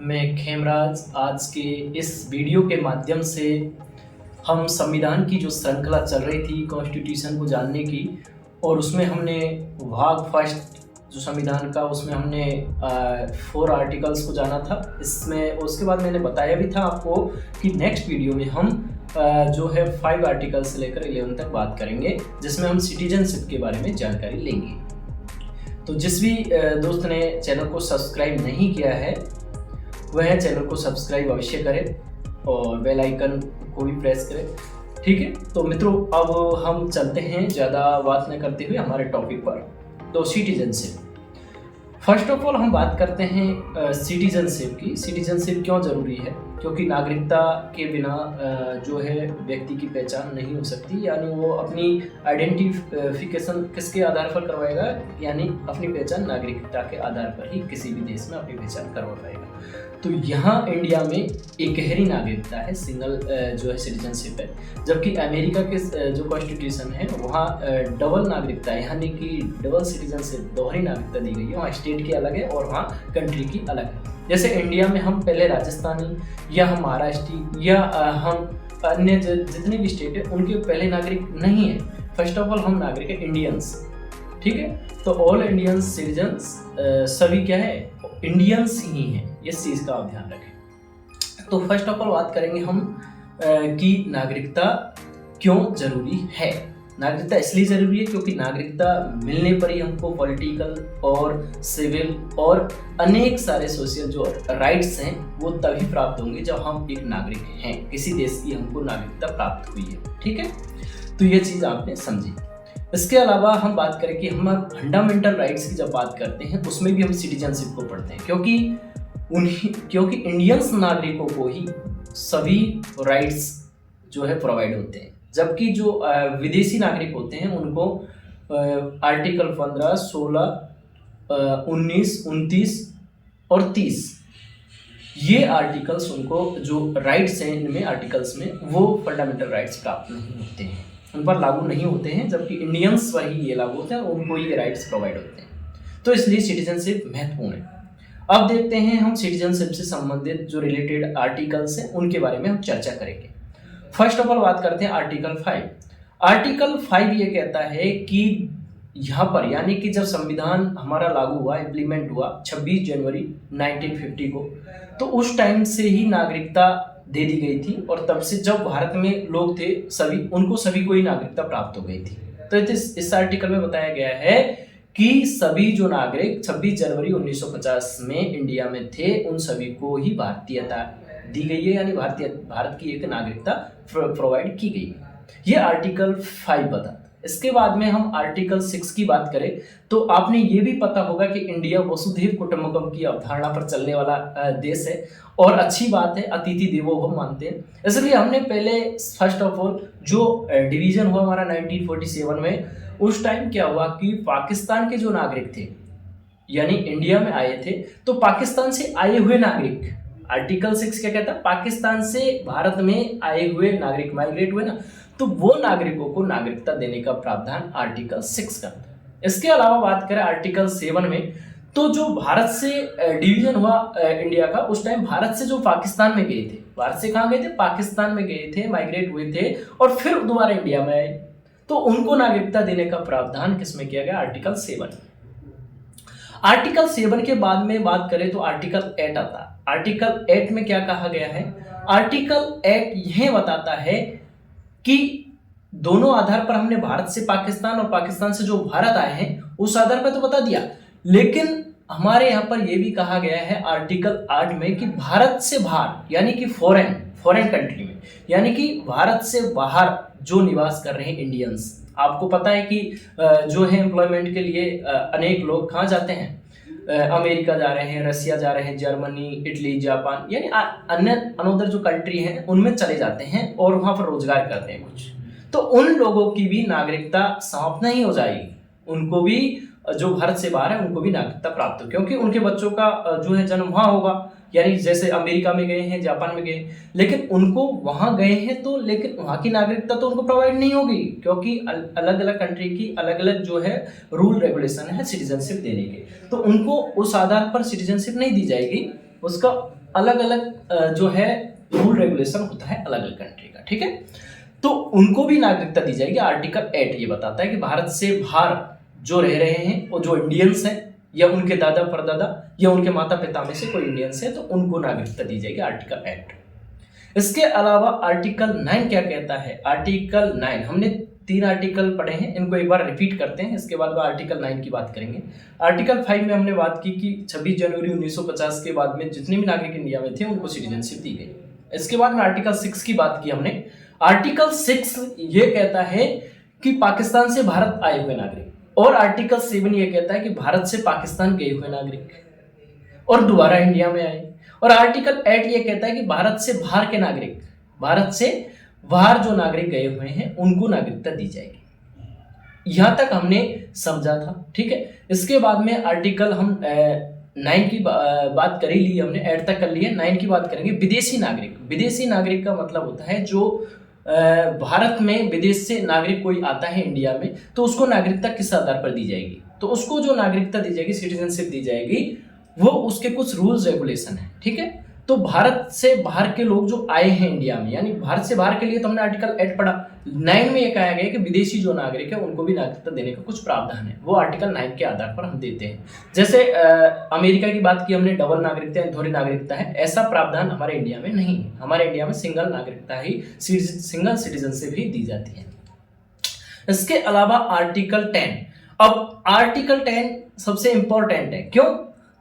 मैं खेमराज। आज के इस वीडियो के माध्यम से हम संविधान की जो श्रृंखला चल रही थी कॉन्स्टिट्यूशन को जानने की, और उसमें हमने भाग फर्स्ट जो संविधान का उसमें हमने 4 आर्टिकल्स को जाना था। इसमें उसके बाद मैंने बताया भी था आपको कि नेक्स्ट वीडियो में हम जो है 5 आर्टिकल से लेकर 11 तक बात करेंगे, जिसमें हम सिटीजनशिप के बारे में जानकारी लेंगे। तो जिस भी दोस्त ने चैनल को सब्सक्राइब नहीं किया है वह चैनल को सब्सक्राइब अवश्य करें और बेल आइकन को भी प्रेस करें। ठीक है, तो मित्रों अब हम चलते हैं ज़्यादा बात न करते हुए हमारे टॉपिक पर। तो सिटीजनशिप, फर्स्ट ऑफ ऑल हम बात करते हैं सिटीजनशिप की। सिटीजनशिप क्यों ज़रूरी है? क्योंकि नागरिकता के बिना जो है व्यक्ति की पहचान नहीं हो सकती, यानी वो अपनी आइडेंटिफिकेशन किसके आधार पर करवाएगा, यानी अपनी पहचान नागरिकता के आधार पर ही किसी भी देश में अपनी पहचान करवा पाएगा। तो यहाँ इंडिया में एकहरी नागरिकता है, सिंगल जो है सिटीजनशिप है, जबकि अमेरिका के जो कॉन्स्टिट्यूशन है वहाँ डबल नागरिकता है, यानी कि डबल सिटीजनशिप, दोहरी नागरिकता दी गई है। वहाँ स्टेट की अलग है और वहाँ कंट्री की अलग है। जैसे इंडिया में हम पहले राजस्थानी या हम महाराष्ट्री या हम अन्य जितने भी स्टेट है उनके पहले नागरिक नहीं है। फर्स्ट ऑफ ऑल हम नागरिक है इंडियंस। ठीक है, तो ऑल इंडियंस सिटीजन्स सभी क्या है, इंडियंस ही हैं। इस चीज़ का आप ध्यान रखें। तो फर्स्ट ऑफ ऑल बात करेंगे हम कि नागरिकता क्यों ज़रूरी है। नागरिकता इसलिए ज़रूरी है क्योंकि नागरिकता मिलने पर ही हमको पॉलिटिकल और सिविल और अनेक सारे सोशल जो राइट्स हैं वो तभी प्राप्त होंगे जब हम एक नागरिक हैं, किसी देश की हमको नागरिकता प्राप्त हुई है। ठीक है, तो ये चीज़ आपने समझी। इसके अलावा हम बात करें कि हम फंडामेंटल राइट्स की जब बात करते हैं उसमें भी हम सिटीजनशिप को पढ़ते हैं, क्योंकि इंडियंस नागरिकों को ही सभी राइट्स जो है प्रोवाइड होते हैं, जबकि जो विदेशी नागरिक होते हैं उनको आर्टिकल 15, 16, 19, 29 और 30 ये आर्टिकल्स, उनको जो राइट्स हैं इनमें आर्टिकल्स में वो फंडामेंटल राइट्स प्राप्त नहीं होते हैं, उन पर लागू नहीं होते हैं, जबकि इंडियंस पर ही ये लागू होते हैं, उनको ये राइट्स प्रोवाइड होते हैं। तो इसलिए सिटीजनशिप महत्वपूर्ण है। अब देखते हैं हम सिटीजनशिप से संबंधित जो रिलेटेड आर्टिकल्स हैं उनके बारे में हम चर्चा करेंगे। फर्स्ट ऑफ ऑल बात करते हैं आर्टिकल 5। आर्टिकल 5 ये कहता है कि यहाँ पर, यानी कि जब संविधान हमारा लागू हुआ, इम्प्लीमेंट हुआ 26 जनवरी 1950 को, तो उस टाइम से ही नागरिकता दे दी गई थी, और तब से जब भारत में लोग थे सभी को ही नागरिकता प्राप्त हो गई थी। तो इस आर्टिकल में बताया गया है कि सभी जो नागरिक 26 जनवरी 1950 में इंडिया में थे उन सभी को ही भारतीयता दी गई है, यानी भारत की एक नागरिकता प्रोवाइड की गई है। ये आर्टिकल 5 बताता है। इसके बाद में हम आर्टिकल 6 की बात करें तो आपने ये भी पता होगा कि इंडिया वसुधैव कुटुंबकम की अवधारणा पर चलने वाला देश है, और अच्छी बात है, अतिथि देवो भव मानते हैं। इसलिए हमने पहले फर्स्ट ऑफ ऑल जो डिवीजन हुआ हमारा 1947 में, उस टाइम क्या हुआ कि पाकिस्तान के जो नागरिक थे यानी इंडिया में आए थे, तो पाकिस्तान से आए हुए नागरिक, आर्टिकल 6 क्या कहता है, पाकिस्तान से भारत में आए हुए नागरिक माइग्रेट हुए ना, तो वो नागरिकों को नागरिकता देने का प्रावधान आर्टिकल 6 करता है। इसके अलावा बात करें आर्टिकल 7 में, तो जो भारत से डिवीजन हुआ इंडिया का, उस टाइम भारत से जो पाकिस्तान में गए थे, भारत से कहाँ गए थे, पाकिस्तान में गए थे, माइग्रेट हुए थे और फिर दोबारा इंडिया में आए, तो उनको नागरिकता देने का प्रावधान किसमें किया गया, आर्टिकल 7। आर्टिकल 7 के बाद में बात करें तो आर्टिकल 8 आता है। आर्टिकल 8 में क्या कहा गया है, आर्टिकल 8 यह बताता है कि दोनों आधार पर हमने भारत से पाकिस्तान और पाकिस्तान से जो भारत आए हैं उस आधार पर तो बता दिया, लेकिन हमारे यहाँ पर यह भी कहा गया है आर्टिकल 8 में कि भारत से बाहर, यानी कि फॉरेन कंट्री में, यानी कि भारत से बाहर जो निवास कर रहे हैं इंडियंस, आपको पता है कि जो है एम्प्लॉयमेंट के लिए अनेक लोग कहाँ जाते हैं, अमेरिका जा रहे हैं, रसिया जा रहे हैं, जर्मनी, इटली, जापान, यानी अन्य अनोदर जो कंट्री हैं उनमें चले जाते हैं और वहाँ पर रोजगार करते हैं कुछ, तो उन लोगों की भी नागरिकता समाप्त नहीं हो जाएगी, उनको भी जो भारत से बाहर है उनको भी नागरिकता प्राप्त हो, क्योंकि उनके बच्चों का जो है जन्म वहाँ होगा, यानी जैसे अमेरिका में गए हैं, जापान में गए, लेकिन उनको वहाँ गए हैं तो, लेकिन वहाँ की नागरिकता तो उनको प्रोवाइड नहीं होगी, क्योंकि अलग अलग कंट्री की अलग अलग जो है रूल रेगुलेशन है सिटीजनशिप देने के, तो उनको उस आधार पर सिटीजनशिप नहीं दी जाएगी, उसका अलग अलग जो है रूल रेगुलेशन होता है अलग अलग कंट्री का, ठीक है। तो उनको भी नागरिकता दी जाएगी। आर्टिकल 8 ये बताता है कि भारत से बाहर जो रह रहे हैं और जो इंडियंस हैं या उनके दादा परदादा या उनके माता पिता में से कोई इंडियंस है तो उनको नागरिकता दी जाएगी, आर्टिकल 8। इसके अलावा आर्टिकल 9 क्या कहता है? आर्टिकल 9 हमने 3 आर्टिकल पढ़े हैं, इनको एक बार रिपीट करते हैं, इसके बाद आर्टिकल 9 की बात करेंगे। आर्टिकल 5 में हमने बात की कि 26 जनवरी 1950 के बाद में जितने भी नागरिक इंडिया में थे उनको सिटीजनशिप दी गई। इसके बाद में आर्टिकल 6 की बात की हमने। आर्टिकल 6 ये कहता है कि पाकिस्तान से भारत आए हुए नागरिक, और आर्टिकल 7 ये कहता है कि भारत से पाकिस्तान गए हुए नागरिक और दोबारा इंडिया में आए, और आर्टिकल 8 ये कहता है कि भारत से बाहर के नागरिक, भारत से बाहर जो नागरिक गए हुए हैं उनको नागरिकता दी जाएगी। यहां तक हमने समझा था, ठीक है। इसके बाद में आर्टिकल हम 9 की बात कर ही ली हमने, 8 तक कर लिए, 9 की बात करेंगे। विदेशी नागरिक। विदेशी नागरिक का मतलब होता है जो भारत में विदेश से नागरिक कोई आता है इंडिया में तो उसको नागरिकता किस आधार पर दी जाएगी? तो उसको जो नागरिकता दी जाएगी, सिटीजनशिप दी जाएगी, वो उसके कुछ रूल्स रेगुलेशन है, ठीक है। तो भारत से बाहर के लोग जो आए हैं इंडिया में, यानी भारत से बाहर के लिए तो हमने आर्टिकल 8 पढ़ा। 9 में ये कहा गया कि विदेशी जो नागरिक है उनको भी नागरिकता देने का कुछ प्रावधान है, वो आर्टिकल 9 के आधार पर हम देते हैं। जैसे अमेरिका की बात की हमने, डबल नागरिकता या दोहरी नागरिकता है, ऐसा प्रावधान हमारे इंडिया में नहीं है। हमारे इंडिया में सिंगल नागरिकता ही, सिंगल सिटीजनशिप ही दी जाती है। इसके अलावा आर्टिकल 10। अब आर्टिकल 10 सबसे इंपॉर्टेंट है, क्यों?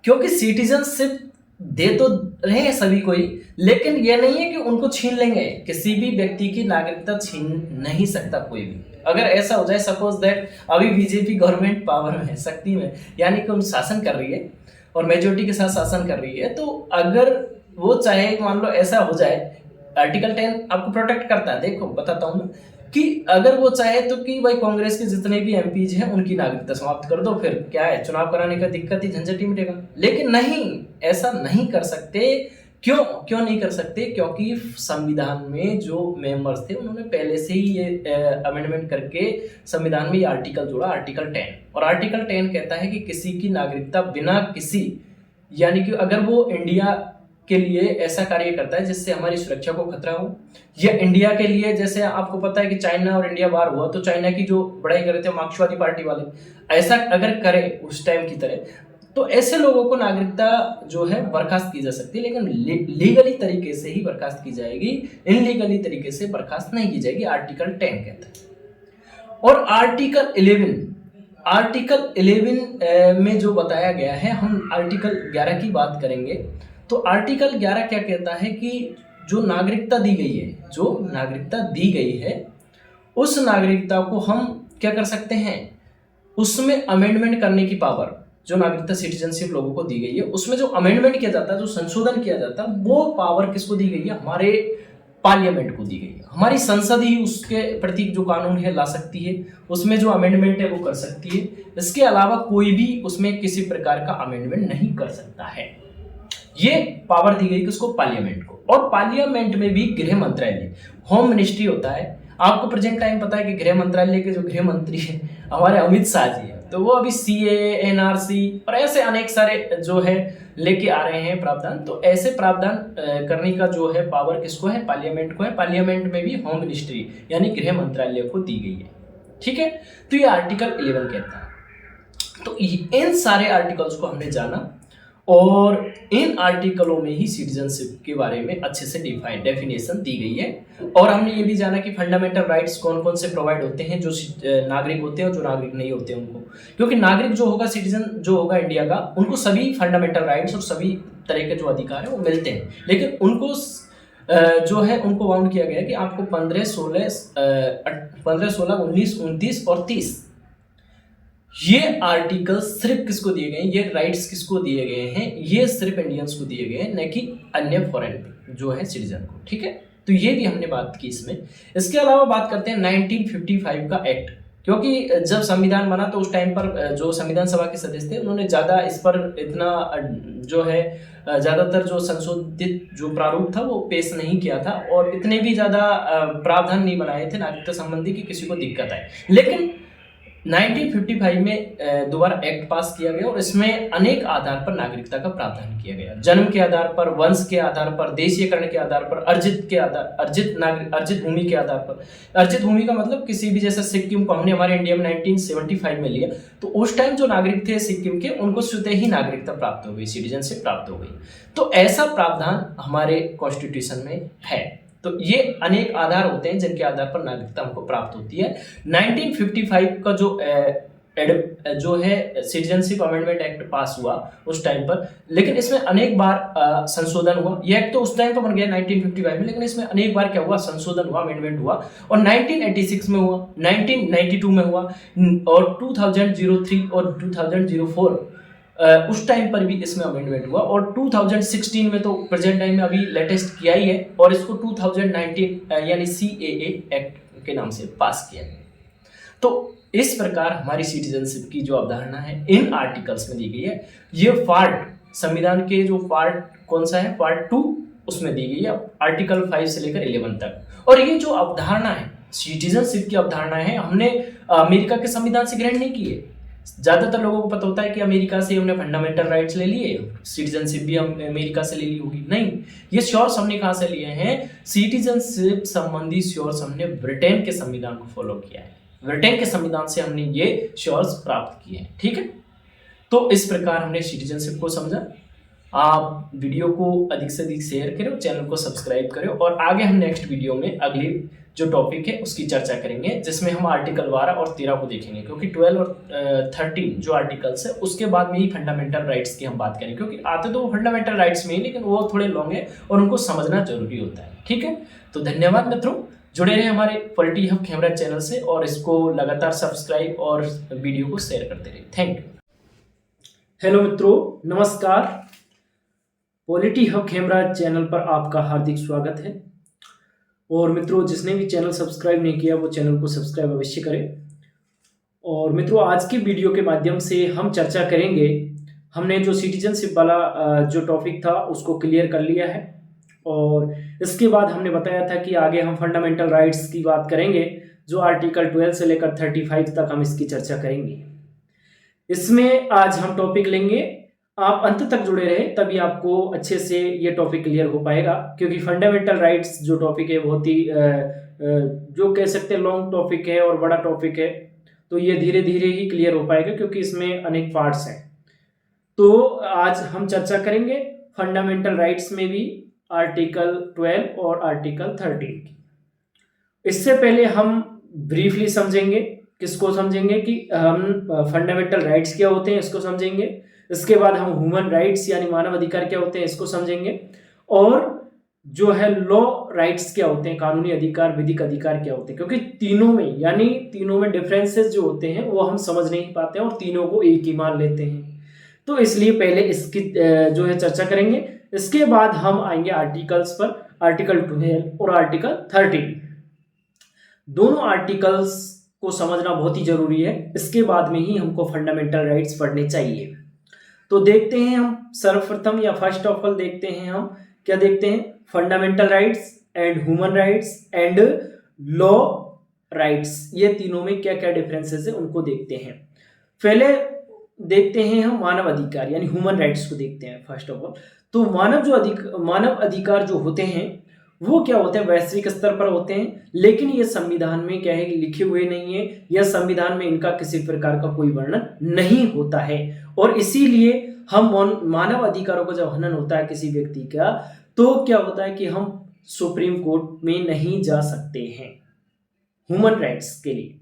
क्योंकि सिटीजनशिप दे तो रहे हैं सभी को ही, लेकिन यह नहीं है कि उनको छीन लेंगे। किसी भी व्यक्ति की नागरिकता छीन नहीं सकता कोई भी। अगर ऐसा हो जाए, सपोज दैट अभी बीजेपी गवर्नमेंट पावर में है, शक्ति में, यानी कि उन शासन कर रही है और मेजोरिटी के साथ शासन कर रही है, तो अगर वो चाहे, मान लो ऐसा हो जाए, आर्टिकल 10 आपको प्रोटेक्ट करता है। देखो बताता हूँ कि अगर वो चाहे तो कि भाई कांग्रेस के जितने भी एमपीज हैं उनकी नागरिकता समाप्त कर दो, फिर क्या है, चुनाव कराने का दिक्कत ही, झंझट ही मिटेगा। लेकिन नहीं, ऐसा नहीं कर सकते। क्यों नहीं कर सकते? क्योंकि संविधान में जो मेंबर्स थे उन्होंने पहले से ही ये अमेंडमेंट करके संविधान में ये आर्टिकल जोड़ा, आर्टिकल 10। और आर्टिकल 10 कहता है कि किसी की नागरिकता बिना किसी, यानी कि अगर वो इंडिया के लिए ऐसा कार्य करता है जिससे हमारी सुरक्षा को खतरा हो, या इंडिया के लिए, जैसे आपको पता है कि चाइना और इंडिया वार हुआ तो चाइना की जो बढ़ाई कर रहे थे मार्क्सवादी पार्टी वाले, ऐसा अगर करे उस टाइम की तरह, तो ऐसे लोगों को नागरिकता जो है बर्खास्त की जा सकती है, लेकिन लीगली तरीके से ही बर्खास्त की जाएगी, इनलीगली तरीके से बर्खास्त नहीं की जाएगी, आर्टिकल 10 कहता है। और आर्टिकल 11 में जो बताया गया है, हम आर्टिकल 11 की बात करेंगे। तो आर्टिकल 11 क्या कहता है कि जो नागरिकता दी गई है उस नागरिकता को हम क्या कर सकते हैं, उसमें अमेंडमेंट करने की पावर, जो नागरिकता सिटीजनशिप लोगों को दी गई है उसमें जो अमेंडमेंट किया जाता है, जो संशोधन किया जाता है, वो पावर किसको दी गई है? हमारे पार्लियामेंट को दी गई है। हमारी संसद ही उसके प्रति जो कानून है ला सकती है, उसमें जो अमेंडमेंट है वो कर सकती है। इसके अलावा कोई भी उसमें किसी प्रकार का अमेंडमेंट नहीं कर सकता है। ये पावर दी गई किसको? पार्लियामेंट को। और पार्लियामेंट में भी गृह मंत्रालय, होम मिनिस्ट्री होता है। आपको प्रेजेंट टाइम पता है कि गृह मंत्रालय के जो गृह मंत्री है हमारे अमित शाह जी है, तो वो अभी सीए, एनआरसी और ऐसे अनेक सारे जो है लेके आ रहे हैं प्रावधान। तो ऐसे प्रावधान करने का जो है पावर किसको है? पार्लियामेंट को है। पार्लियामेंट में भी होम मिनिस्ट्री यानी गृह मंत्रालय को दी गई है, ठीक है। तो ये आर्टिकल 11 कहता है। तो इन सारे आर्टिकल्स को हमने जाना और इन आर्टिकलों में ही सिटीजनशिप के बारे में अच्छे से डेफिनेशन दी गई है। और हमने ये भी जाना कि फंडामेंटल राइट्स कौन कौन से प्रोवाइड होते हैं जो नागरिक होते हैं और जो नागरिक नहीं होते हैं उनको। क्योंकि नागरिक जो होगा, सिटीजन जो होगा इंडिया का, उनको सभी फंडामेंटल राइट्स और सभी तरह के जो अधिकार है वो मिलते हैं, लेकिन उनको जो है उनको बाउंड किया गया है कि आपको 15, 16, 19, 29 और 30 ये आर्टिकल सिर्फ किसको दिए गए हैं, ये राइट्स किसको दिए गए हैं? ये सिर्फ इंडियंस को दिए गए हैं, न कि अन्य फॉरेन जो है सिटीजन को, ठीक है। तो ये भी हमने बात की इसमें। इसके अलावा बात करते हैं 1955 का एक्ट, क्योंकि जब संविधान बना तो उस टाइम पर जो संविधान सभा के सदस्य थे उन्होंने ज़्यादा इस पर इतना जो है ज़्यादातर जो संशोधित जो प्रारूप था वो पेश नहीं किया था और इतने भी ज़्यादा प्रावधान नहीं बनाए थे नागरिकता संबंधी कि किसी को दिक्कत आए। लेकिन 1955 में दोबारा एक्ट पास किया गया और इसमें अनेक आधार पर नागरिकता का प्रावधान किया गया। जन्म के आधार पर, वंश के आधार पर, देशीयकरण के आधार पर, अर्जित भूमि के आधार पर। अर्जित भूमि का मतलब किसी भी, जैसे सिक्किम को हमने हमारे इंडिया में 1975 में लिया, तो उस टाइम जो नागरिक थे सिक्किम के, उनको स्वतः ही नागरिकता प्राप्त हो गई, सिटीजनशिप प्राप्त हो गई। तो ऐसा प्रावधान हमारे कॉन्स्टिट्यूशन में है। तो ये अनेक आधार होते हैं जिनके आधार पर नागरिकता हमको प्राप्त होती है। 1955 का जो है सिटीजनशिप अमेंडमेंट एक्ट पास हुआ उस टाइम पर, लेकिन इसमें अनेक बार संशोधन हुआ। ये एक्ट तो उस टाइम पर बन गया 1955 में, लेकिन इसमें अनेक बार क्या हुआ, संशोधन हुआ, अमेंडमेंट हुआ। और 1986 में हुआ, 1992 में हुआ, और 2003 और 2004 उस टाइम पर भी इसमें अमेंडमेंट हुआ। और 2016 में तो प्रेजेंट टाइम में अभी लेटेस्ट किया ही है, और इसको 2019 यानी CAA एक्ट के नाम से पास किया गया। तो इस प्रकार हमारी सिटीजनशिप की जो अवधारणा है इन आर्टिकल्स में दी गई है। ये पार्ट, संविधान के जो पार्ट कौन सा है, पार्ट 2, उसमें दी गई है, आर्टिकल 5 से लेकर 11 तक। और ये जो अवधारणा है, सिटीजनशिप की अवधारणा है, हमने अमेरिका के संविधान से ग्रहण नहीं की है। ज्यादातर लोगों को पता होता है कि अमेरिका से हमने फंडामेंटल राइट्स ले लिए, सिटीजनशिप भी हम अमेरिका से ले ली होगी। नहीं, ये श्योर्स हमने कहां से लिए हैं, सिटीजनशिप संबंधी श्योर्स हमने ब्रिटेन के संविधान को फॉलो किया है। ब्रिटेन के संविधान से हमने ये श्योर्स प्राप्त किए हैं। ठीक है, तो इस प्रकार हमने सिटीजनशिप को समझा। आप वीडियो को अधिक से अधिक शेयर करें, चैनल को सब्सक्राइब करें, और आगे हम नेक्स्ट वीडियो में अगली जो टॉपिक है उसकी चर्चा करेंगे, जिसमें हम आर्टिकल 12 और 13 को देखेंगे, क्योंकि 12 और 13 जो आर्टिकल्स है उसके बाद में ही फंडामेंटल राइट्स की हम बात करेंगे, क्योंकि आते तो वो फंडामेंटल राइट्स में ही, लेकिन वो थोड़े लॉन्ग है और उनको समझना जरूरी होता है। ठीक है, तो धन्यवाद मित्रों, जुड़े रहे हमारे पॉलिटी हब कैमरा चैनल से, और इसको लगातार सब्सक्राइब और वीडियो को शेयर करते रहिए। Thank you. हेलो मित्रों, नमस्कार। पॉलिटी हब कैमरा चैनल पर आपका हार्दिक स्वागत है। और मित्रों, जिसने भी चैनल सब्सक्राइब नहीं किया वो चैनल को सब्सक्राइब अवश्य करें। और मित्रों, आज की वीडियो के माध्यम से हम चर्चा करेंगे, हमने जो सिटीजनशिप वाला जो टॉपिक था उसको क्लियर कर लिया है, और इसके बाद हमने बताया था कि आगे हम फंडामेंटल राइट्स की बात करेंगे, जो आर्टिकल 12 से लेकर 35 तक हम इसकी चर्चा करेंगे। इसमें आज हम टॉपिक लेंगे, आप अंत तक जुड़े रहे, तभी आपको अच्छे से ये टॉपिक क्लियर हो पाएगा, क्योंकि फंडामेंटल राइट्स जो टॉपिक है बहुत ही जो कह सकते हैं लॉन्ग टॉपिक है और बड़ा टॉपिक है, तो ये धीरे धीरे ही क्लियर हो पाएगा, क्योंकि इसमें अनेक पार्ट्स हैं। तो आज हम चर्चा करेंगे फंडामेंटल राइट्स में भी आर्टिकल 12 और आर्टिकल 13 की। इससे पहले हम ब्रीफली समझेंगे, किसको समझेंगे कि हम फंडामेंटल राइट्स क्या होते हैं इसको समझेंगे। इसके बाद हम ह्यूमन राइट्स यानी मानव अधिकार क्या होते हैं इसको समझेंगे, और जो है लॉ राइट्स क्या होते हैं, कानूनी अधिकार, विधिक अधिकार क्या होते हैं, क्योंकि तीनों में डिफरेंसेस जो होते हैं वो हम समझ नहीं पाते हैं और तीनों को एक ही मान लेते हैं। तो इसलिए पहले इसकी जो है चर्चा करेंगे। इसके बाद हम आएंगे आर्टिकल्स पर, आर्टिकल 12 और आर्टिकल 13। दोनों आर्टिकल्स को समझना बहुत ही जरूरी है, इसके बाद में ही हमको फंडामेंटल राइट्स पढ़ने चाहिए। तो देखते हैं हम सर्वप्रथम, या फर्स्ट ऑफ ऑल देखते हैं हम क्या देखते हैं, fundamental rights and human rights and law rights, ये तीनों में क्या क्या डिफरेंसेस है उनको देखते हैं। पहले देखते हैं हम मानव अधिकार यानी ह्यूमन राइट्स को देखते हैं फर्स्ट ऑफ ऑल। तो मानव अधिकार जो होते हैं वो क्या होते हैं, वैश्विक स्तर पर होते हैं, लेकिन ये संविधान में क्या है लिखे हुए नहीं है, या संविधान में इनका किसी प्रकार का कोई वर्णन नहीं होता है। और इसीलिए हम मानव अधिकारों का जब हनन होता है किसी व्यक्ति का, तो क्या होता है कि हम सुप्रीम कोर्ट में नहीं जा सकते हैं ह्यूमन राइट्स के लिए।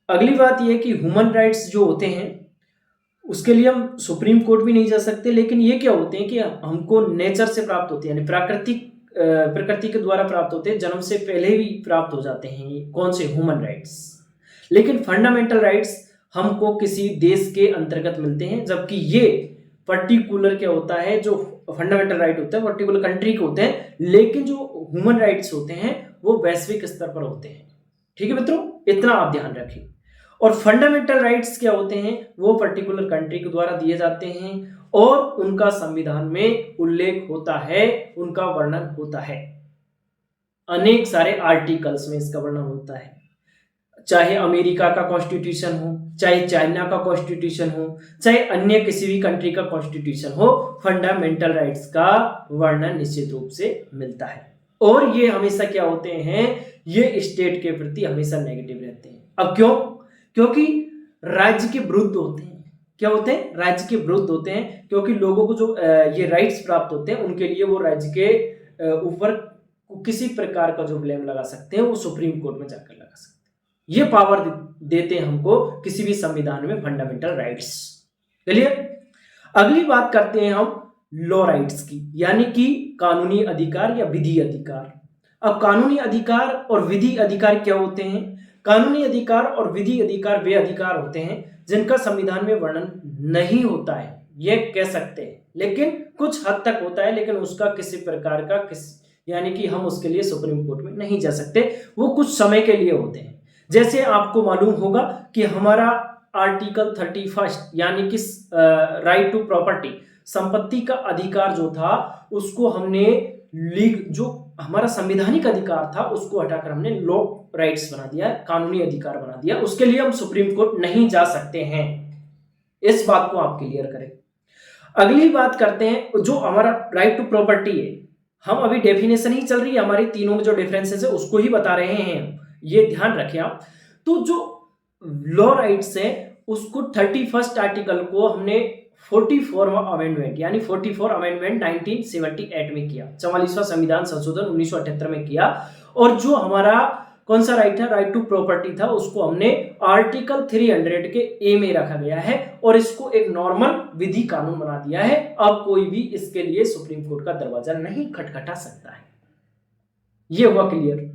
अगली बात यह कि ह्यूमन राइट्स जो होते हैं उसके लिए हम सुप्रीम कोर्ट भी नहीं जा सकते, लेकिन ये क्या होते हैं कि हमको नेचर से प्राप्त होते हैं, यानी प्रकृति के द्वारा प्राप्त होते हैं, जन्म से पहले भी प्राप्त हो जाते हैं। ये कौन से, ह्यूमन राइट्स। लेकिन फंडामेंटल राइट्स हमको किसी देश के अंतर्गत मिलते हैं, जबकि ये पर्टिकुलर क्या होता है, जो फंडामेंटल राइट होता है पर्टिकुलर कंट्री के होते हैं, लेकिन जो ह्यूमन राइट्स होते हैं वो वैश्विक स्तर पर होते हैं। ठीक है मित्रों, इतना आप ध्यान रखें। और फंडामेंटल राइट्स क्या होते हैं, वो पर्टिकुलर कंट्री के द्वारा दिए जाते हैं और उनका संविधान में उल्लेख होता है, उनका वर्णन होता है, अनेक सारे आर्टिकल्स में इसका वर्णन होता है। चाहे अमेरिका का कॉन्स्टिट्यूशन हो, चाहे चाइना का कॉन्स्टिट्यूशन हो, चाहे अन्य किसी भी कंट्री का कॉन्स्टिट्यूशन हो, फंडामेंटल राइट्स का वर्णन निश्चित रूप से मिलता है। और ये हमेशा क्या होते हैं, ये स्टेट के प्रति हमेशा नेगेटिव रहते हैं। अब क्यों? क्योंकि राज्य के विरुद्ध होते हैं। क्या होते हैं? राज्य के विरुद्ध होते हैं, क्योंकि लोगों को जो ये राइट्स प्राप्त होते हैं उनके लिए वो राज्य के ऊपर किसी प्रकार का जो ब्लेम लगा सकते हैं वो सुप्रीम कोर्ट में जाकर लगा सकते हैं। ये पावर देते हैं हमको किसी भी संविधान में फंडामेंटल राइट्स। चलिए अगली बात करते हैं हम लॉ राइट्स की, यानी कि कानूनी अधिकार या विधि अधिकार। अब कानूनी अधिकार और विधि अधिकार क्या होते हैं? कानूनी अधिकार और विधि अधिकार वे अधिकार होते हैं जिनका संविधान में वर्णन नहीं होता है, ये कह सकते हैं, लेकिन कुछ हद तक होता है, लेकिन उसका किसी प्रकार का यानी कि हम उसके लिए सुप्रीम कोर्ट में नहीं जा सकते, वो कुछ समय के लिए होते हैं। जैसे आपको मालूम होगा कि हमारा आर्टिकल 31 यानी कि राइट टू प्रॉपर्टी, संपत्ति का अधिकार जो था उसको हमने जो हमारा संवैधानिक अधिकार था उसको हटाकर हमने लॉ राइट्स बना दिया, कानूनी अधिकार बना दिया। उसके लिए हम सुप्रीम कोर्ट नहीं जा सकते हैं। इस बात को आप क्लियर करें। अगली बात करते हैं जो हमारा राइट टू प्रॉपर्टी है, हम अभी डेफिनेशन ही चल रही है, हमारी तीनों में जो डिफरेंसेस है उसको ही बता रहे हैं, ये ध्यान रखें आप। तो जो लॉ राइट्स है उसको 31 आर्टिकल को हमने 44वां अमेंडमेंट यानी 44 अमेंडमेंट 1978 में किया, 44वां संविधान संशोधन 1978 में किया। और जो हमारा कौन सा राइट है, राइट टू प्रॉपर्टी था, उसको हमने आर्टिकल 300 के ए में रखा गया है और इसको एक नॉर्मल विधि कानून बना दिया है। अब कोई भी इसके लिए सुप्रीम कोर्ट का दरवाजा नहीं खटखटा सकता है। ये हुआ क्लियर।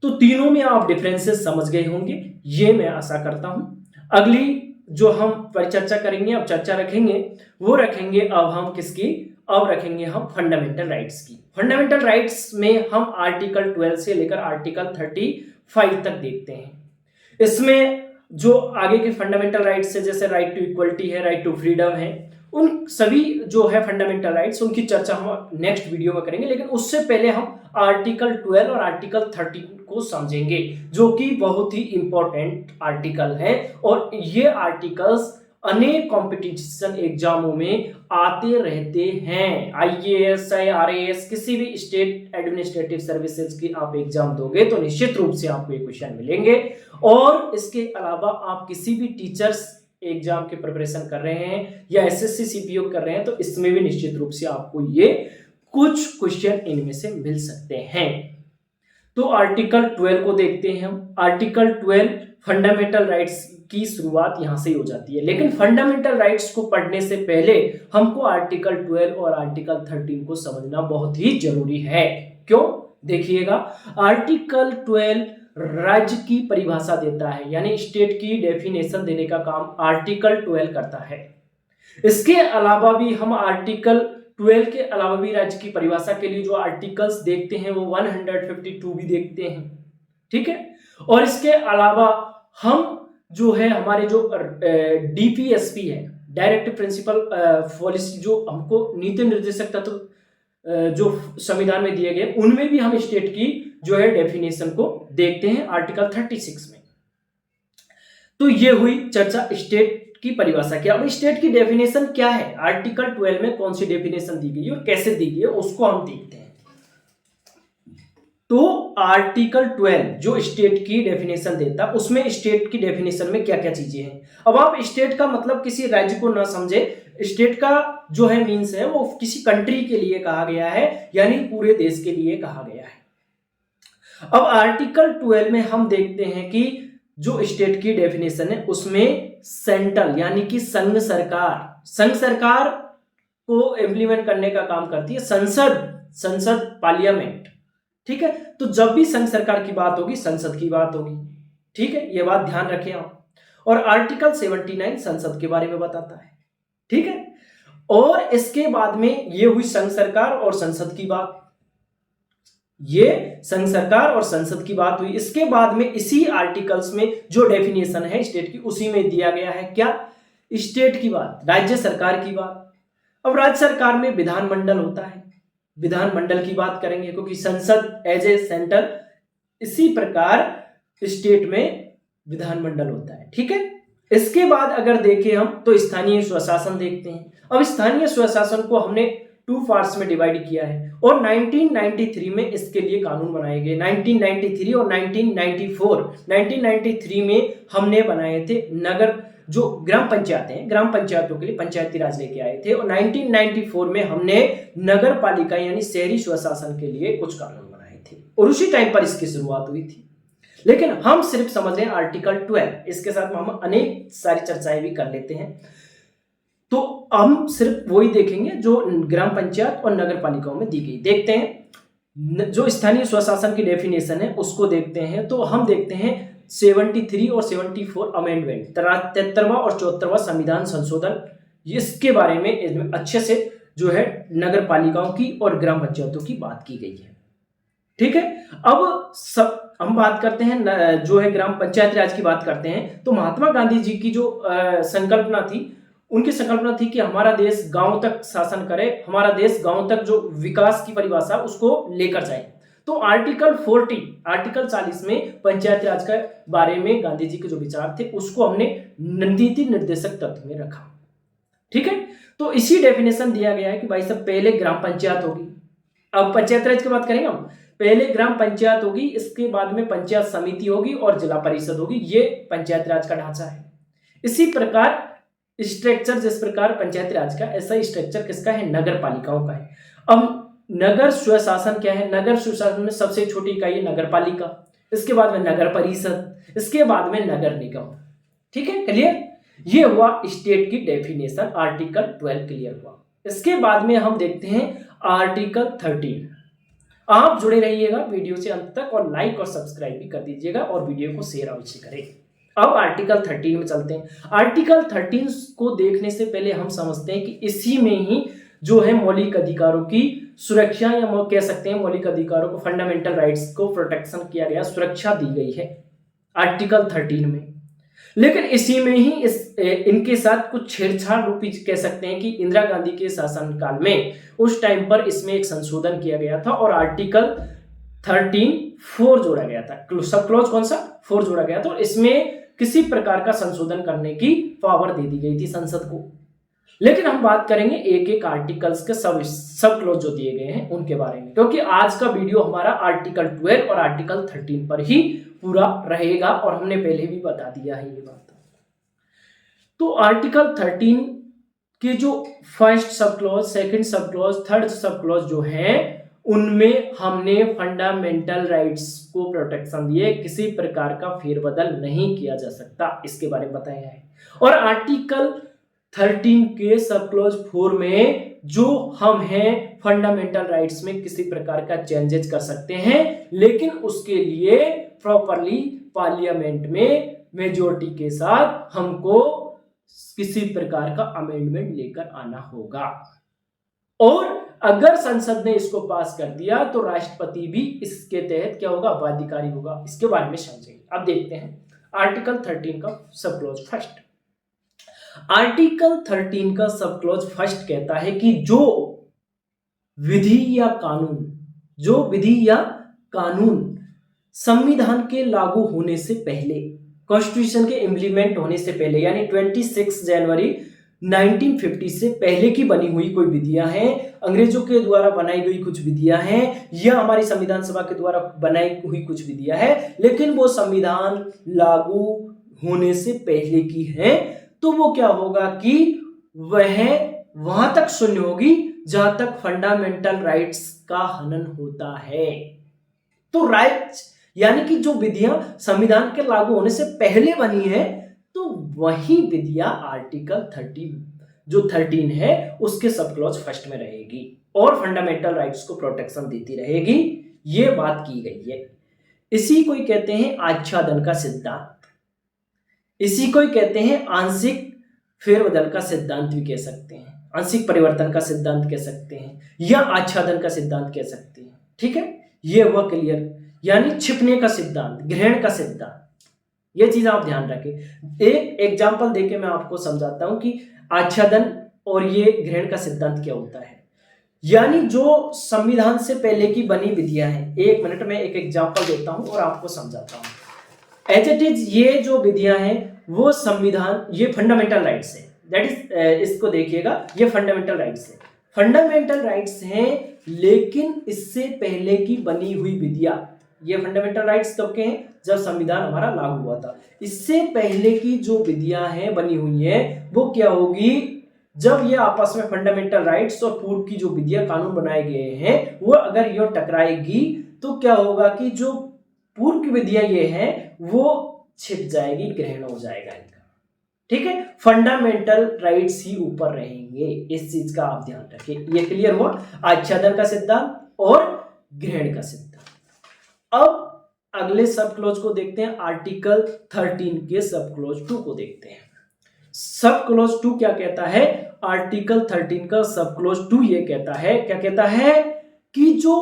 तो तीनों में आप डिफरेंसेस समझ गए होंगे, ये मैं आशा करता हूं। अगली जो हम परिचर्चा करेंगे, अब चर्चा रखेंगे, वो रखेंगे अब हम किसकी, अब रखेंगे हम फंडामेंटल राइट्स की। फंडामेंटल राइट्स में हम आर्टिकल 12 से लेकर आर्टिकल 35 तक देखते हैं। इसमें जो आगे के फंडामेंटल राइट्स है, जैसे राइट टू इक्वलिटी है, राइट टू फ्रीडम है, उन सभी जो है फंडामेंटल राइट्स उनकी चर्चा हम नेक्स्ट वीडियो में करेंगे। लेकिन उससे पहले हम आर्टिकल 12 और आर्टिकल 13 को समझेंगे, जो कि बहुत ही इंपॉर्टेंट आर्टिकल है। और ये आर्टिकल्स अनेक कंपटीशन एग्जामों में आते रहते हैं। आईएएस, आरएएस, किसी भी स्टेट एडमिनिस्ट्रेटिव सर्विसेज की आप एग्जाम दोगे तो निश्चित रूप से आपको ये क्वेश्चन मिलेंगे। और इसके अलावा आप किसी भी टीचर्स एग्जाम के प्रिपरेशन कर रहे हैं या एसएससी सीपीओ कर रहे हैं तो इसमें भी निश्चित रूप से आपको ये कुछ क्वेश्चन इनमें से मिल सकते हैं। तो आर्टिकल 12 को देखते हैं हम। आर्टिकल 12 फंडामेंटल राइट्स की शुरुआत यहां से हो जाती है, लेकिन फंडामेंटल राइट्स को पढ़ने से पहले हमको आर्टिकल 12 और आर्टिकल 13 को समझना बहुत ही जरूरी है। क्यों? देखिएगा, आर्टिकल 12 राज्य की परिभाषा देता है, यानी स्टेट की डेफिनेशन देने का काम आर्टिकल 12 करता है। इसके अलावा भी हम आर्टिकल 12 के अलावा भी राज्य की परिभाषा के लिए जो आर्टिकल्स देखते हैं वो 152 भी देखते हैं, ठीक है। और इसके अलावा हम जो है हमारे जो डीपीएसपी है, डायरेक्ट प्रिंसिपल पॉलिसी, जो हमको नीति निर्देशक तत्व जो संविधान में दिए गए, उनमें भी हम स्टेट की जो है डेफिनेशन को देखते हैं आर्टिकल 36 में। तो ये हुई चर्चा स्टेट की परिभाषा की। अब स्टेट की डेफिनेशन क्या है, आर्टिकल 12 में कौन सी डेफिनेशन दी गई और कैसे दी गई है, उसको हम देखते हैं। तो आर्टिकल 12 जो स्टेट की डेफिनेशन देता, उसमें स्टेट की डेफिनेशन में क्या क्या चीजें हैं। अब आप स्टेट का मतलब किसी राज्य को ना समझे, स्टेट का जो है मीन्स है वो किसी कंट्री के लिए कहा गया है, यानी पूरे देश के लिए कहा गया है। अब आर्टिकल 12 में हम देखते हैं कि जो स्टेट की डेफिनेशन है उसमें सेंट्रल यानी कि संघ सरकार को इंप्लीमेंट करने का काम करती है संसद पार्लियामेंट, ठीक है। तो जब भी संघ सरकार की बात होगी संसद की बात होगी, ठीक है, ये बात ध्यान रखें आप। और आर्टिकल 79 संसद के बारे में बताता है, ठीक है। और इसके बाद में ये हुई संघ सरकार और संसद की बात, ये संघ सरकार और संसद की बात हुई। इसके बाद में इसी आर्टिकल्स में जो डेफिनेशन है स्टेट की, उसी में दिया गया है क्या, स्टेट की बात, राज्य सरकार की बात। अब राज्य सरकार में विधानमंडल होता है, विधानमंडल की बात करेंगे क्योंकि संसद एज ए सेंटर। इसी प्रकार स्टेट में विधानमंडल होता है, ठीक है। इसके बाद अगर देखें हम तो स्थानीय स्वशासन देखते हैं। अब स्थानीय स्वशासन को हमने 2 पार्ट्स में डिवाइड किया है और 1993 में इसके लिए कानून बनाए गए। 1993 और 1994। 1993 में हमने बनाए थे नगर, जो ग्राम पंचायत हैं, ग्राम पंचायतों के लिए पंचायती राज लेके आए थे, और 1994 में हमने नगर पालिका यानी शहरी स्वशासन के लिए कुछ कानून बनाए थे, और उसी टाइम पर इसकी शुरुआत हुई थी। लेकिन हम सिर्फ समझ रहे हैं आर्टिकल 12, इसके साथ हम अनेक सारी चर्चाएं भी कर लेते हैं। तो हम सिर्फ वही देखेंगे जो ग्राम पंचायत और नगर पालिकाओं में दी गई। देखते हैं जो स्थानीय स्वशासन की डेफिनेशन है उसको देखते हैं। तो हम देखते हैं 73 और 74 अमेंडमेंट, 73वां और 74वां संविधान संशोधन, इसके बारे में इसमें अच्छे से जो है नगर पालिकाओं की और ग्राम पंचायतों की बात की गई है, ठीक है। अब सब हम बात करते हैं जो है ग्राम पंचायत राज की बात करते हैं। तो महात्मा गांधी जी की जो संकल्पना थी, उनकी संकल्पना थी कि हमारा देश गांव तक शासन करे, हमारा देश गांव तक जो विकास की परिभाषा उसको लेकर जाए। तो आर्टिकल 40 में पंचायत राज के बारे में गांधी जी के जो विचार थे उसको हमने नीति निर्देशक तत्व में रखा, ठीक है। तो इसी डेफिनेशन दिया गया है कि भाई साहब पहले ग्राम पंचायत होगी, अब पंचायत राज की बात करेंगे हम, पहले ग्राम पंचायत होगी, इसके बाद में पंचायत समिति होगी और जिला परिषद होगी। ये पंचायत राज का ढांचा है। इसी प्रकार स्ट्रक्चर, जिस प्रकार पंचायत राज का, ऐसा स्ट्रक्चर किसका है? नगर पालिकाओं का है। अब नगर स्वशासन क्या है? नगर स्वशासन में सबसे छोटी इकाई है नगर पालिका, इसके बाद में नगर परिषद, इसके बाद में नगर निगम, ठीक है, क्लियर। ये हुआ स्टेट की डेफिनेशन, आर्टिकल 12 क्लियर हुआ। इसके बाद में हम देखते हैं आर्टिकल 13। आप जुड़े रहिएगा वीडियो से अंत तक और लाइक और सब्सक्राइब भी कर दीजिएगा और वीडियो को शेयर अवश्य करें। अब आर्टिकल 13 में चलते हैं। आर्टिकल 13 को देखने से पहले हम समझते हैं कि इसी में ही जो है मौलिक अधिकारों की सुरक्षा, या कह सकते हैं मौलिक अधिकारों को, फंडामेंटल राइट्स को प्रोटेक्शन किया गया, सुरक्षा दी गई है आर्टिकल 13 में। लेकिन इसी में ही इनके साथ कुछ छेड़छाड़ रूपी कह सकते हैं कि इंदिरा गांधी के शासनकाल में उस टाइम पर इसमें एक संशोधन किया गया था और आर्टिकल 13(4) जोड़ा गया था। सब क्लॉज कौन सा? 4 जोड़ा गया था और इसमें किसी प्रकार का संशोधन करने की पावर दे दी गई थी संसद को। लेकिन हम बात करेंगे एक एक आर्टिकल्स के सब क्लॉज जो दिए गए हैं उनके बारे में, क्योंकि आज का वीडियो हमारा आर्टिकल 12 और आर्टिकल 13 पर ही पूरा रहेगा और हमने पहले भी बता दिया है ये बात। तो आर्टिकल 13 के जो first sub clause, second sub clause, third sub clause जो है उनमें हमने फंडामेंटल राइट्स को प्रोटेक्शन दिए, किसी प्रकार का फेरबदल नहीं किया जा सकता, इसके बारे में बताया है। और आर्टिकल 13 के सब क्लॉज 4 में जो हम हैं फंडामेंटल राइट्स में किसी प्रकार का चेंजेस कर सकते हैं, लेकिन उसके लिए प्रॉपरली पार्लियामेंट में मेजॉरिटी के साथ हमको किसी प्रकार का अमेंडमेंट लेकर आना होगा। और अगर संसद ने इसको पास कर दिया तो राष्ट्रपति भी इसके तहत क्या होगा? बाध्यकारी होगा। इसके बारे में समझेंगे। अब देखते हैं आर्टिकल 13 का सब क्लॉज फर्स्ट। आर्टिकल 13 का सब क्लॉज फर्स्ट कहता है कि जो विधि या कानून संविधान के लागू होने से पहले, कॉन्स्टिट्यूशन के इम्प्लीमेंट होने से पहले, यानी 26 जनवरी 1950 से पहले की बनी हुई कोई विधियां हैं, अंग्रेजों के द्वारा बनाई गई कुछ विधियां हैं, या हमारी संविधान सभा के द्वारा बनाई हुई कुछ विधियां हैं, लेकिन वो संविधान लागू होने से पहले की है, तो वो क्या होगा कि वह वहां तक शून्य होगी जहां तक फंडामेंटल राइट्स का हनन होता है। तो राइट्स यानी कि जो विधियां संविधान के लागू होने से पहले बनी है, तो वही विधियां आर्टिकल 13 है उसके सब क्लॉज फर्स्ट में रहेगी और फंडामेंटल राइट्स को प्रोटेक्शन देती रहेगी। ये बात की गई है। इसी को ही कहते हैं आच्छादन का सिद्धांत, इसी को ही कहते हैं आंशिक फेरबदल का सिद्धांत भी कह सकते हैं, आंशिक परिवर्तन का सिद्धांत कह सकते हैं, या आच्छादन का सिद्धांत कह सकते हैं, ठीक है। ये हुआ क्लियर, यानी छिपने का सिद्धांत, ग्रहण का सिद्धांत, ये चीज आप ध्यान रखें। एक एग्जांपल देके मैं आपको समझाता हूं कि आच्छादन और ये ग्रहण का सिद्धांत क्या होता है। यानी जो संविधान से पहले की बनी विधियां हैं, 1 मिनट में एक एग्जांपल देता हूं और आपको समझाता हूं। एज इट इज ये जो विधियां हैं वो संविधान, ये फंडामेंटल राइट्स है, दैट इज इसको देखिएगा, ये फंडामेंटल राइट्स है, फंडामेंटल राइट्स हैं, लेकिन इससे पहले की बनी हुई विधियां, ये फंडामेंटल राइट्स कब के हैं, जब संविधान हमारा लागू हुआ था, इससे पहले की जो विधियां हैं बनी हुई हैं वो क्या होगी, जब ये आपस में फंडामेंटल राइट्स और पूर्व की जो विधियां कानून बनाए गए हैं वो अगर ये टकराएगी तो क्या होगा कि जो पूर्व की विधियां ये हैं वो छिप जाएगी, ग्रहण हो जाएगा इनका, ठीक है, फंडामेंटल राइट्स ही ऊपर रहेंगे, इस चीज का आप ध्यान रखिए। ये क्लियर हुआ आच्छादन का सिद्धांत और ग्रहण का सिद्धांत। अब अगले सब क्लोज को देखते हैं, आर्टिकल 13 के सब क्लोज 2 को देखते हैं। सब क्लोज 2 क्या कहता है, आर्टिकल 13 का सब क्लोज 2 ये कहता है, क्या कहता है कि जो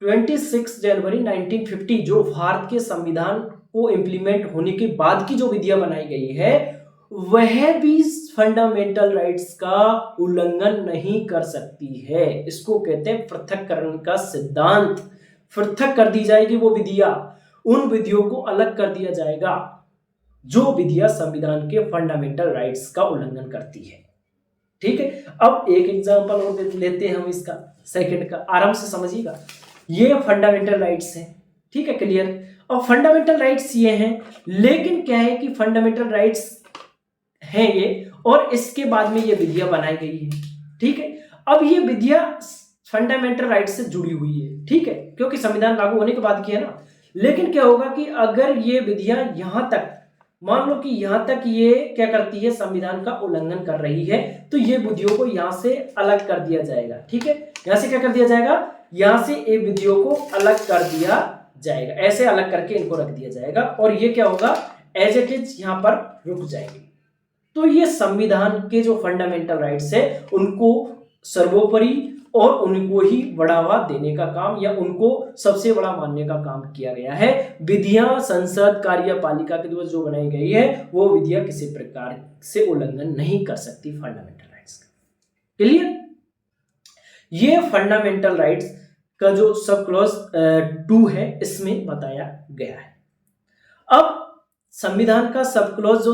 26 जनवरी 1950 जो भारत के संविधान को इंप्लीमेंट होने के बाद की जो विधियां बनाई गई है वह भी फंडामेंटल राइट्स का उल्लंघन नहीं कर सकती है। इसको कहते हैं पृथक्करण का सिद्धांत। पृथक कर दी जाएगी वो विधियां, उन विधियों को अलग कर दिया जाएगा जो विधियां संविधान के फंडामेंटल राइट्स का उल्लंघन करती है, ठीक है। अब एक एग्जांपल और लेते हैं हम इसका, सेकंड का, आराम से समझिएगा। ये फंडामेंटल राइट्स हैं, ठीक है, क्लियर। अब फंडामेंटल राइट्स ये हैं, लेकिन क्या है कि फंडामेंटल राइट्स हैं ये, और इसके बाद में ये विधियां बनाई गई है, ठीक है। अब ये विधियां फंडामेंटल राइट्स से जुड़ी हुई है, ठीक है, क्योंकि संविधान लागू होने के बाद की है ना। लेकिन क्या होगा कि अगर ये विधियां यहां तक, मान लो कि यहां तक ये क्या करती है, संविधान का उल्लंघन कर रही है, तो ये विधियों को यहां से अलग कर दिया जाएगा, ठीक है। यहां से क्या कर दिया जाएगा, यहां से ये विधियों को अलग कर दिया जाएगा, ऐसे अलग करके इनको रख दिया जाएगा, और ये क्या होगा, एज इट इज यहां पर रुक जाएगी। तो ये संविधान के जो फंडामेंटल राइट्स है उनको सर्वोपरि और उनको ही बढ़ावा देने का काम, या उनको सबसे बड़ा मानने का काम किया गया है। विधियां संसद कार्यपालिका के द्वारा जो बनाई गई है वो विधियां किसी प्रकार से उल्लंघन नहीं कर सकती फंडामेंटल राइट्स का, क्लियर। ये फंडामेंटल राइट्स का जो सब क्लॉज 2 है इसमें बताया गया है। अब संविधान का सब क्लॉज जो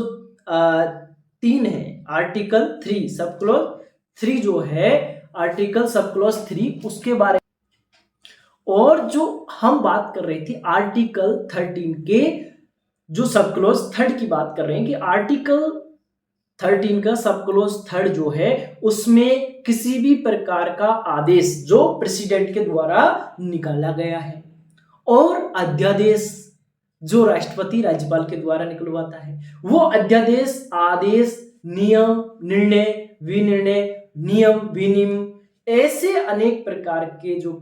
3 है, आर्टिकल 3 सब क्लॉज 3 जो है, आर्टिकल सब क्लॉज 3 उसके बारे में, और जो हम बात कर रहे थे आर्टिकल 13 के जो सब क्लॉज 3 की बात कर रहे हैं कि आर्टिकल 13 का सब क्लॉज 3 जो है उसमें किसी भी प्रकार का आदेश जो प्रेसिडेंट के द्वारा निकाला गया है, और अध्यादेश जो राष्ट्रपति राज्यपाल के द्वारा निकलवाता है, वो अध्यादेश, आदेश, नियम, निर्णय, विनिर्णय, नियम, विनियम, ऐसे अनेक प्रकार के जो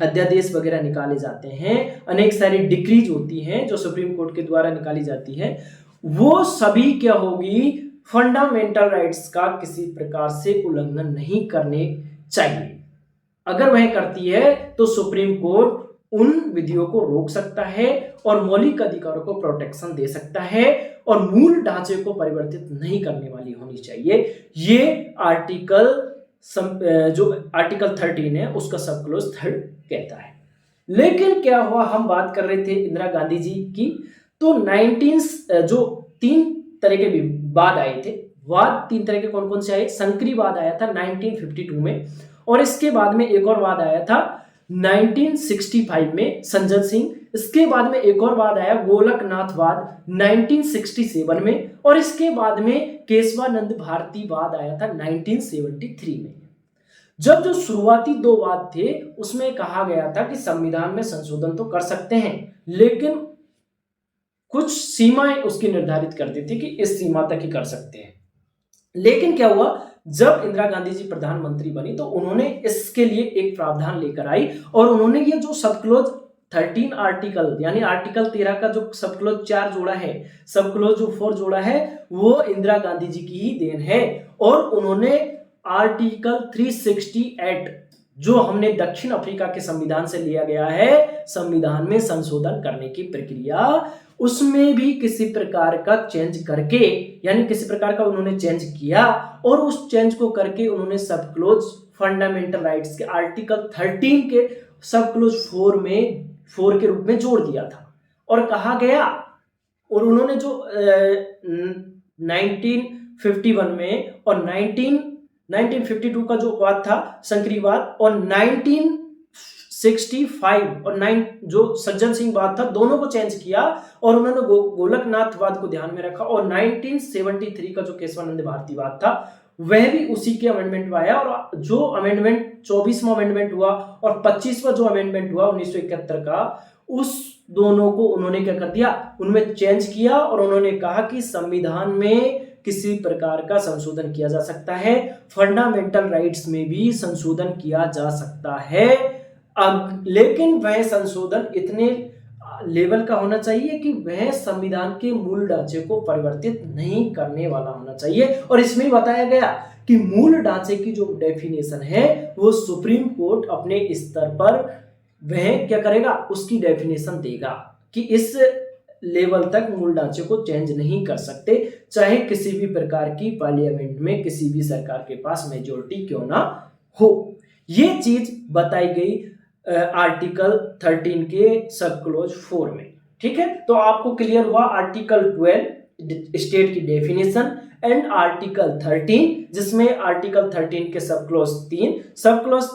अध्यादेश वगैरह निकाले जाते हैं, अनेक सारी डिक्रीज होती हैं जो सुप्रीम कोर्ट के द्वारा निकाली जाती है, वो सभी क्या होगी, फंडामेंटल राइट्स का किसी प्रकार से उल्लंघन नहीं करने चाहिए। अगर वह करती है तो सुप्रीम कोर्ट उन विधियों को रोक सकता है और मौलिक अधिकारों को प्रोटेक्शन दे सकता है, और मूल ढांचे को परिवर्तित नहीं करने वाली होनी चाहिए। ये आर्टिकल जो आर्टिकल 13 है उसका सब क्लोज 3 कहता है। लेकिन क्या हुआ, हम बात कर रहे थे इंदिरा गांधी जी की, तो 19 जो 3 तरह के वाद आए थे, वाद 3 तरह के कौन कौन से आए, संकरीवाद आया था 1952 में, और इसके बाद में एक और वाद आया था 1965 में संजय सिंह, इसके बाद में एक और वाद आया गोलकनाथ वाद 1967 में, और इसके बाद में केशवानंद भारती वाद आया था 1973 में। जब जो शुरुआती 2 वाद थे उसमें कहा गया था कि संविधान में संशोधन तो कर सकते हैं, लेकिन कुछ सीमाएं उसकी निर्धारित कर दी थी कि इस सीमा तक ही कर सकते हैं। लेकिन क्या हुआ, जब इंदिरा गांधी जी प्रधानमंत्री बनी तो उन्होंने इसके लिए एक प्रावधान लेकर आई, और उन्होंने ये जो सब क्लोज 13 आर्टिकल यानी आर्टिकल 13 का जो सब क्लोज 4 जोड़ा है, सब क्लोज जो 4 जोड़ा है वो इंदिरा गांधी जी की ही देन है। और उन्होंने आर्टिकल 368 जो हमने दक्षिण अफ्रीका के संविधान से लिया गया है, संविधान में संशोधन करने की प्रक्रिया, उसमें भी किसी प्रकार का चेंज करके, यानी किसी प्रकार का उन्होंने चेंज किया, और उस चेंज को करके उन्होंने सब क्लोज फंडामेंटल राइट्स के आर्टिकल 13 के सब क्लोज 4 के रूप में जोड़ दिया था, और कहा गया और उन्होंने जो 1951 में और 1952 का जो वाद था संकरीवाद और 1965 और जो सज्जन सिंह वाद था, दोनों को चेंज किया और उन्होंने गोलकनाथवाद को ध्यान में रखा। और 1973 का जो केशवानंद भारती वाद था वह भी उसी के अमेंडमेंट में आया। और जो अमेंडमेंट 24वां अमेंडमेंट हुआ और 25वां जो अमेंडमेंट हुआ 1971 का, उस दोनों को उन्होंने क्या कर दिया, उनमें चेंज किया और उन्होंने कहा कि संविधान में किसी प्रकार का संशोधन किया जा सकता है, फंडामेंटल राइट्स में भी संशोधन किया जा सकता है। लेकिन वह संशोधन इतने लेवल का होना चाहिए कि वह संविधान के मूल ढांचे को परिवर्तित नहीं करने वाला होना चाहिए। और इसमें बताया गया कि मूल ढांचे की जो डेफिनेशन है वो सुप्रीम कोर्ट अपने स्तर पर वह क्या करेगा, उसकी डेफिनेशन देगा कि इस लेवल तक मूल ढांचे को चेंज नहीं कर सकते, चाहे किसी भी प्रकार की पार्लियामेंट में किसी भी सरकार के पास मेजोरिटी क्यों ना हो। ये चीज बताई गई आर्टिकल 13 के सब क्लोज 4 में। ठीक है, तो आपको क्लियर हुआ आर्टिकल 12 स्टेट की डेफिनेशन एंड आर्टिकल 13, जिसमें आर्टिकल 13 के सब क्लोज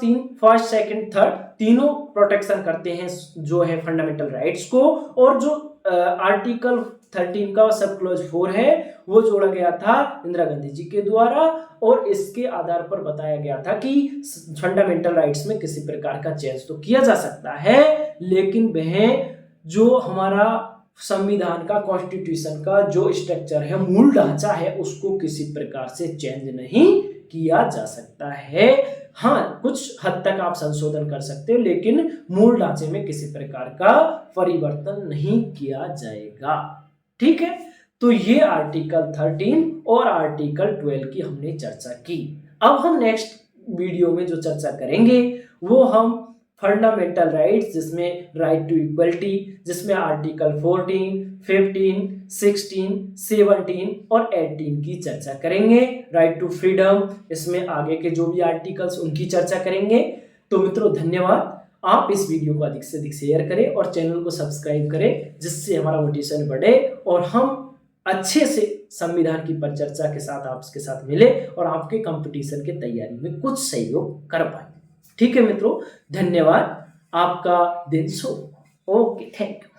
3 फर्स्ट सेकंड थर्ड तीनों प्रोटेक्शन करते हैं जो है फंडामेंटल राइट्स को। और जो आर्टिकल 13 का सब क्लोज 4 है वो जोड़ा गया था इंदिरा गांधी जी के द्वारा और इसके आधार पर बताया गया था कि फंडामेंटल राइट्स में किसी प्रकार का चेंज तो किया जा सकता है, लेकिन वह जो हमारा संविधान का, कॉन्स्टिट्यूशन का जो स्ट्रक्चर है, मूल ढांचा है, उसको किसी प्रकार से चेंज नहीं किया जा सकता है। हाँ, कुछ हद तक आप संशोधन कर सकते हो, लेकिन मूल ढांचे में किसी प्रकार का परिवर्तन नहीं किया जाएगा। ठीक है, तो ये आर्टिकल 13 और आर्टिकल 12 की हमने चर्चा की। अब हम नेक्स्ट वीडियो में जो चर्चा करेंगे वो हम फंडामेंटल राइट्स, जिसमें राइट टू इक्वलिटी, जिसमें आर्टिकल 14, 15, 16, 17 और 18 की चर्चा करेंगे। राइट टू फ्रीडम, इसमें आगे के जो भी आर्टिकल्स उनकी चर्चा करेंगे। तो मित्रों धन्यवाद, आप इस वीडियो को अधिक से अधिक शेयर करें और चैनल को सब्सक्राइब करें, जिससे हमारा मोटिवेशन बढ़े और हम अच्छे से संविधान की परिचर्चा के साथ आपके साथ मिले और आपके कंपटीशन की तैयारी में कुछ सहयोग कर पाए। ठीक है मित्रों, धन्यवाद, आपका दिन शुभ। Okay, thank you.